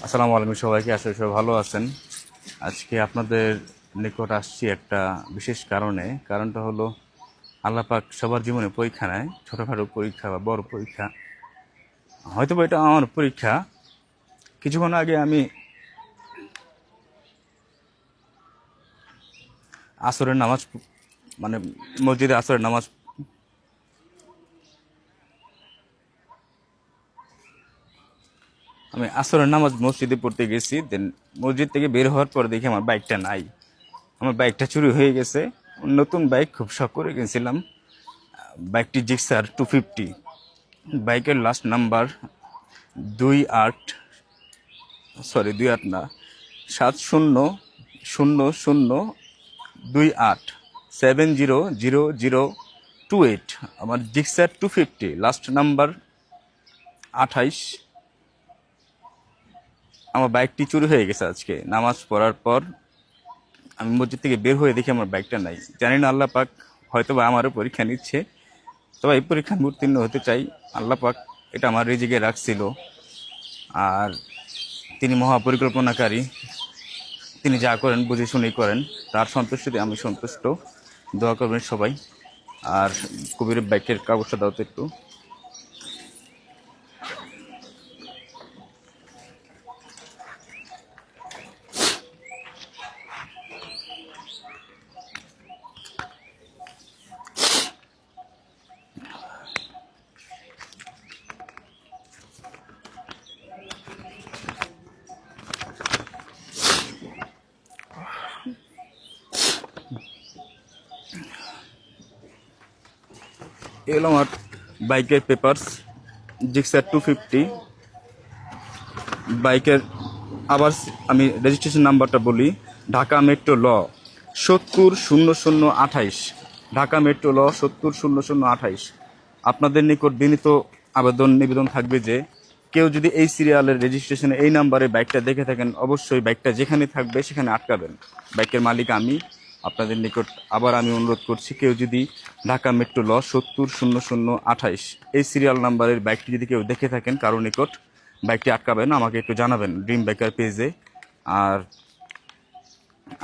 আসসালামু আলাইকুম সবাইকে, আসলে সবাই ভালো আছেন। আজকে আপনাদের নিকট আসছি একটা বিশেষ কারণটা হলো আল্লাহ পাক সবার জীবনে পরীক্ষা নেয়, ছোটোখাটো পরীক্ষা বা বড় পরীক্ষা। হয়তো বা এটা আমার পরীক্ষা। কিছুক্ষণ আগে আমি আসরের নামাজ মানে মসজিদে আসরের নামাজ আসরের নামাজ মসজিদে পড়তে গেছি। দেন মসজিদ থেকে বের হওয়ার পর দেখি আমার বাইকটা নাই। আমার বাইকটা চুরি হয়ে গেছে। নতুন বাইক, খুব শখ করে গেছিলাম। বাইকটি জিক্সার 250। বাইকের লাস্ট নাম্বার 28, সরি 28 না, 700028, 700028। আমার জিক্সার 250 লাস্ট নাম্বার 28। আমার বাইকটি চুরি হয়ে গেছে। আজকে নামাজ পড়ার পর আমি মসজিদ থেকে বের হয়ে দেখি আমার বাইকটা নাই। জানি না আল্লাহ পাক হয়তো বা আমারও পরীক্ষা নিচ্ছে, তবে এই পরীক্ষা আমি উত্তীর্ণ হতে চাই। আল্লাহ পাক এটা আমার রিজিকে রাখছিল। আর তিনি মহাপরিকল্পনাকারী, তিনি যা করেন বুঝে শুনেই করেন। তার সন্তুষ্টিতে আমি সন্তুষ্ট। দোয়া করবেন সবাই। আর কবির বাইকের কাগজটা দাও তো একটু। এগুলো আমার বাইকের পেপারস, জিক্সার 250 বাইকের। আবার আমি রেজিস্ট্রেশন নাম্বারটা বলি, ঢাকা মেট্রো ল 700028, ঢাকা মেট্রো ল 700028। আপনাদের নিকট বিনীত আবেদন নিবেদন থাকবে যে কেউ যদি এই সিরিয়ালের রেজিস্ট্রেশনে এই নাম্বারে বাইকটা দেখে থাকেন, অবশ্যই বাইকটা যেখানে থাকবে সেখানে আটকাবেন। বাইকের মালিক আমি। আপনাদের নিকট আবার আমি অনুরোধ করছি, কেউ যদি ঢাকা মেট্রো ল 700028 এই সিরিয়াল নাম্বারের বাইকটি যদি কেউ দেখে থাকেন কারো নিকট, বাইকটি আটকাবেন, আমাকে একটু জানাবেন ড্রিম বাইকার পেজে। আর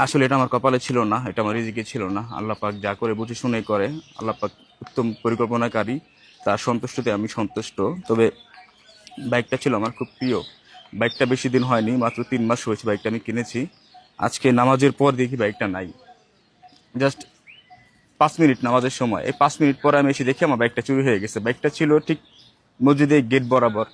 আসলে এটা আমার কপালে ছিল না, এটা আমার রিজিকে ছিল না। আল্লাহ পাক যা করে বুঝে শুনেই করে। আল্লাহ পাক উত্তম পরিকল্পনাকারী, তার সন্তুষ্টতে আমি সন্তুষ্ট। তবে বাইকটা ছিল আমার খুব প্রিয়। বাইকটা বেশি দিন হয়নি, মাত্র 3 মাস হয়েছে বাইকটা আমি কিনেছি। আজকে নামাজের পর দেখি বাইকটা নাই। জাস্ট 5 মিনিট নামাজের সময়, এই 5 মিনিট পরে আমি এসে দেখি আমার বাইকটা চুরি হয়ে গেছে। বাইকটা ছিল ঠিক মসজিদের গেট বরাবর।